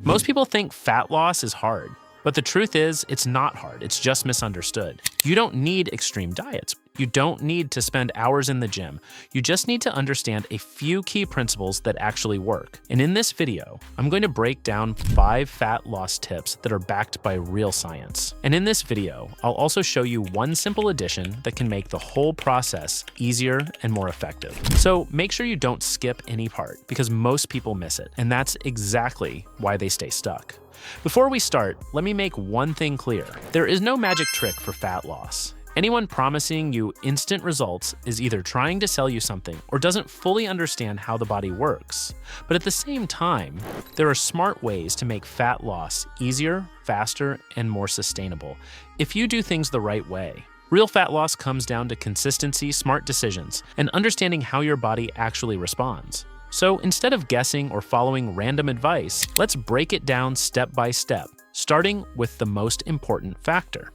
Most people think fat loss is hard, but the truth is it's not hard, it's just misunderstood. You don't need extreme diets. You don't need to spend hours in the gym. You just need to understand a few key principles that actually work. And in this video, I'm going to break down 5 fat loss tips that are backed by real science. And in this video, I'll also show you one simple addition that can make the whole process easier and more effective. So make sure you don't skip any part because most people miss it. And that's exactly why they stay stuck. Before we start, let me make one thing clear. There is no magic trick for fat loss. Anyone promising you instant results is either trying to sell you something or doesn't fully understand how the body works. But at the same time, there are smart ways to make fat loss easier, faster, and more sustainable if you do things the right way. Real fat loss comes down to consistency, smart decisions, and understanding how your body actually responds. So instead of guessing or following random advice, let's break it down step by step, starting with the most important factor.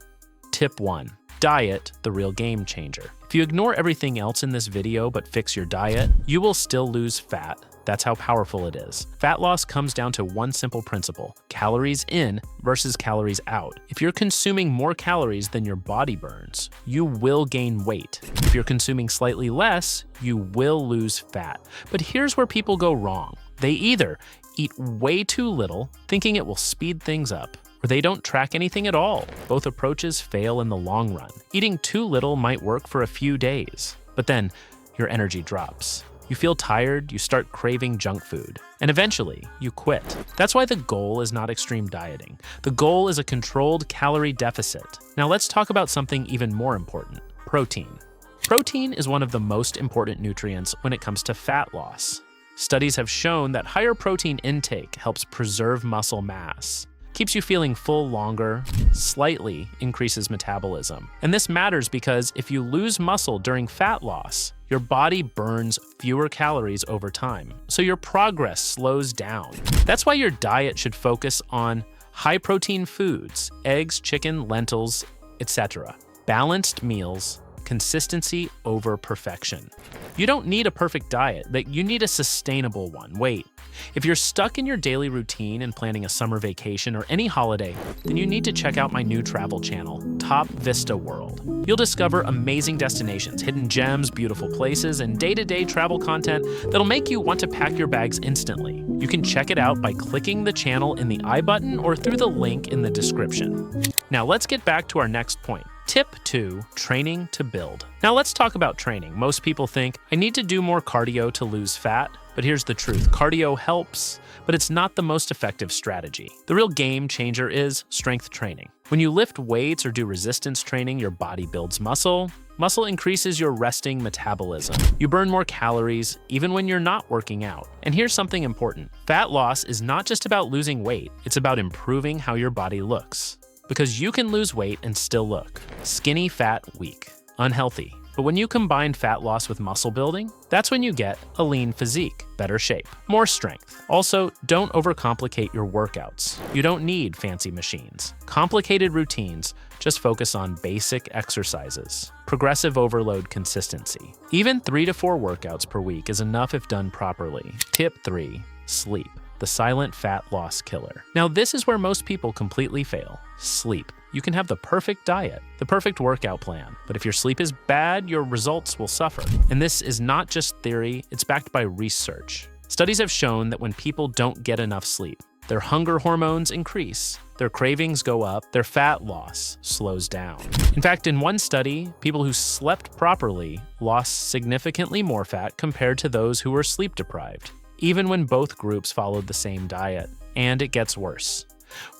Tip 1. Diet, the real game changer. If you ignore everything else in this video but fix your diet, you will still lose fat. That's how powerful it is. Fat loss comes down to one simple principle: calories in versus calories out. If you're consuming more calories than your body burns, you will gain weight. If you're consuming slightly less, you will lose fat. But here's where people go wrong. They either eat way too little, thinking it will speed things up, or they don't track anything at all. Both approaches fail in the long run. Eating too little might work for a few days, but then your energy drops. You feel tired, you start craving junk food, and eventually you quit. That's why the goal is not extreme dieting. The goal is a controlled calorie deficit. Now let's talk about something even more important: protein. Protein is one of the most important nutrients when it comes to fat loss. Studies have shown that higher protein intake helps preserve muscle mass, keeps you feeling full longer, slightly increases metabolism. And this matters because if you lose muscle during fat loss, your body burns fewer calories over time, so your progress slows down. That's why your diet should focus on high-protein foods: eggs, chicken, lentils, etc. Balanced meals, consistency over perfection. You don't need a perfect diet, but you need a sustainable one. Wait. If you're stuck in your daily routine and planning a summer vacation or any holiday, then you need to check out my new travel channel, Top Vista World. You'll discover amazing destinations, hidden gems, beautiful places, and day-to-day travel content that'll make you want to pack your bags instantly. You can check it out by clicking the channel in the I button or through the link in the description. Now let's get back to our next point. Tip 2, training to build. Now let's talk about training. Most people think, I need to do more cardio to lose fat. But here's the truth: cardio helps, but it's not the most effective strategy. The real game changer is strength training. When you lift weights or do resistance training, your body builds muscle. Muscle increases your resting metabolism. You burn more calories even when you're not working out. And here's something important: fat loss is not just about losing weight, it's about improving how your body looks. Because you can lose weight and still look skinny, fat, weak, unhealthy. But when you combine fat loss with muscle building, that's when you get a lean physique, better shape, more strength. Also, don't overcomplicate your workouts. You don't need fancy machines, complicated routines. Just focus on basic exercises. Progressive overload consistency. Even 3 to 4 workouts per week is enough if done properly. Tip 3, sleep. The silent fat loss killer. Now this is where most people completely fail. Sleep. You can have the perfect diet, the perfect workout plan, but if your sleep is bad, your results will suffer. And this is not just theory, it's backed by research. Studies have shown that when people don't get enough sleep, their hunger hormones increase, their cravings go up, their fat loss slows down. In fact, in one study, people who slept properly lost significantly more fat compared to those who were sleep deprived, even when both groups followed the same diet. And it gets worse.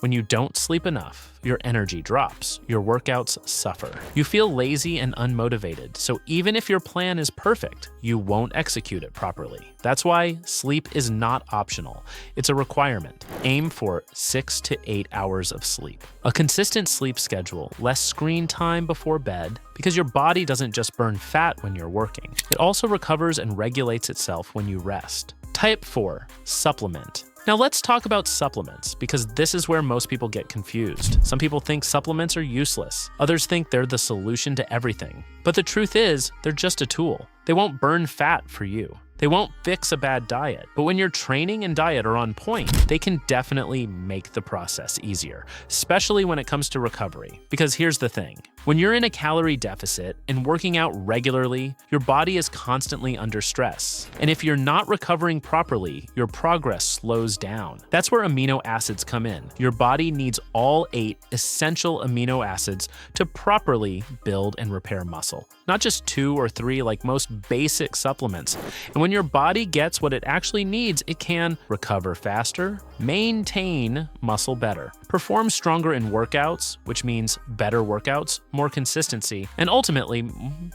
When you don't sleep enough, your energy drops, your workouts suffer. You feel lazy and unmotivated, so even if your plan is perfect, you won't execute it properly. That's why sleep is not optional. It's a requirement. Aim for 6 to 8 hours of sleep. A consistent sleep schedule, less screen time before bed, because your body doesn't just burn fat when you're working. It also recovers and regulates itself when you rest. Type 4, supplement. Now let's talk about supplements, because this is where most people get confused. Some people think supplements are useless. Others think they're the solution to everything. But the truth is, they're just a tool. They won't burn fat for you. They won't fix a bad diet, but when your training and diet are on point, they can definitely make the process easier, especially when it comes to recovery. Because here's the thing. When you're in a calorie deficit and working out regularly, your body is constantly under stress. And if you're not recovering properly, your progress slows down. That's where amino acids come in. Your body needs all 8 essential amino acids to properly build and repair muscle, not just 2 or 3 like most basic supplements. And when your body gets what it actually needs, it can recover faster, maintain muscle better, perform stronger in workouts, which means better workouts, more consistency, and ultimately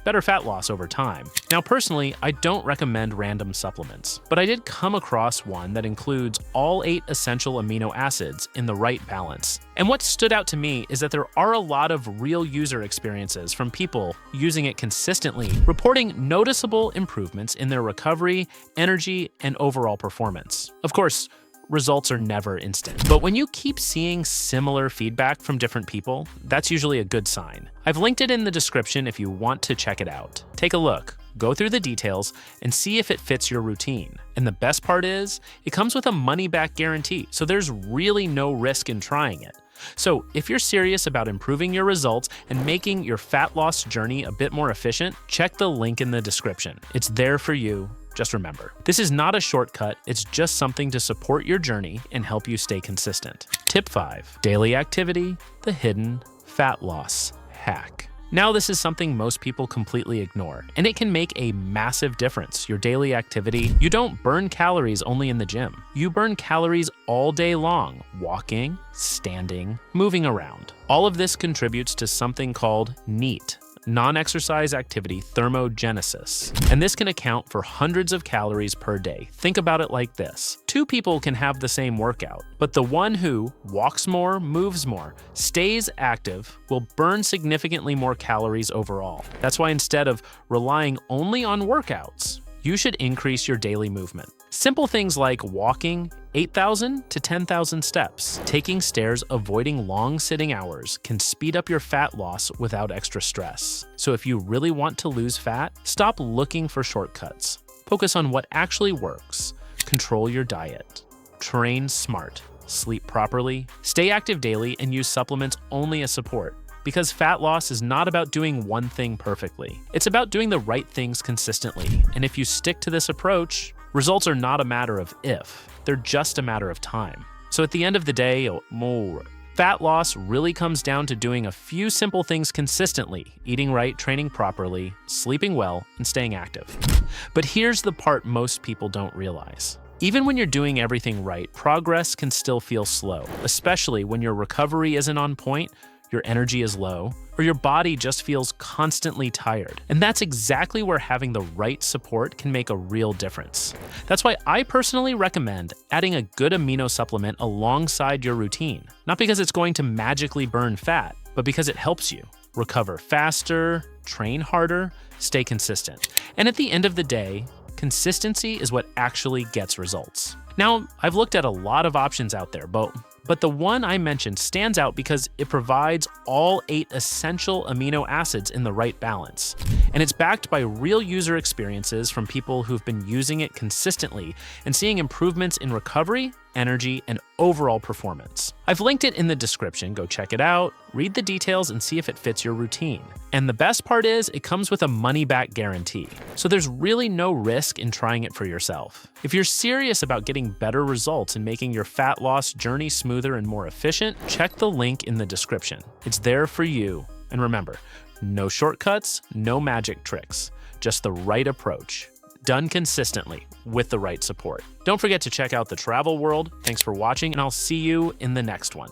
better fat loss over time. Now, personally, I don't recommend random supplements, but I did come across one that includes all 8 essential amino acids in the right balance. And what stood out to me is that there are a lot of real user experiences from people using it consistently, reporting noticeable improvements in their recovery, energy, and overall performance. Of course, results are never instant, but when you keep seeing similar feedback from different people, that's usually a good sign. I've linked it in the description if you want to check it out. Take a look, go through the details, and see if it fits your routine. And the best part is, it comes with a money-back guarantee, so there's really no risk in trying it. So if you're serious about improving your results and making your fat loss journey a bit more efficient, check the link in the description. It's there for you. Just remember, this is not a shortcut, it's just something to support your journey and help you stay consistent. Tip 5, daily activity, the hidden fat loss hack. Now, this is something most people completely ignore, and it can make a massive difference. Your daily activity, you don't burn calories only in the gym. You burn calories all day long, walking, standing, moving around. All of this contributes to something called NEAT, non-exercise activity thermogenesis, and this can account for hundreds of calories per day. Think about it like this. 2 people can have the same workout, but the one who walks more, moves more, stays active, will burn significantly more calories overall. That's why instead of relying only on workouts, you should increase your daily movement. Simple things like walking 8,000 to 10,000 steps. Taking stairs, avoiding long sitting hours can speed up your fat loss without extra stress. So if you really want to lose fat, stop looking for shortcuts. Focus on what actually works. Control your diet. Train smart. Sleep properly. Stay active daily and use supplements only as support. Because fat loss is not about doing one thing perfectly. It's about doing the right things consistently. And if you stick to this approach, results are not a matter of if, they're just a matter of time. So at the end of the day, fat loss really comes down to doing a few simple things consistently, eating right, training properly, sleeping well, and staying active. But here's the part most people don't realize. Even when you're doing everything right, progress can still feel slow, especially when your recovery isn't on point, your energy is low, or your body just feels constantly tired. And that's exactly where having the right support can make a real difference. That's why I personally recommend adding a good amino supplement alongside your routine. Not because it's going to magically burn fat, but because it helps you recover faster, train harder, stay consistent. And at the end of the day, consistency is what actually gets results. Now, I've looked at a lot of options out there, but the one I mentioned stands out because it provides all 8 essential amino acids in the right balance. And it's backed by real user experiences from people who've been using it consistently and seeing improvements in recovery, energy, and overall performance. I've linked it in the description. Go check it out, read the details, and see if it fits your routine. And the best part is it comes with a money-back guarantee. So there's really no risk in trying it for yourself. If you're serious about getting better results and making your fat loss journey smoother and more efficient, check the link in the description. It's there for you. And remember, no shortcuts, no magic tricks, just the right approach, done consistently with the right support. Don't forget to check out the travel world. Thanks for watching, and I'll see you in the next one.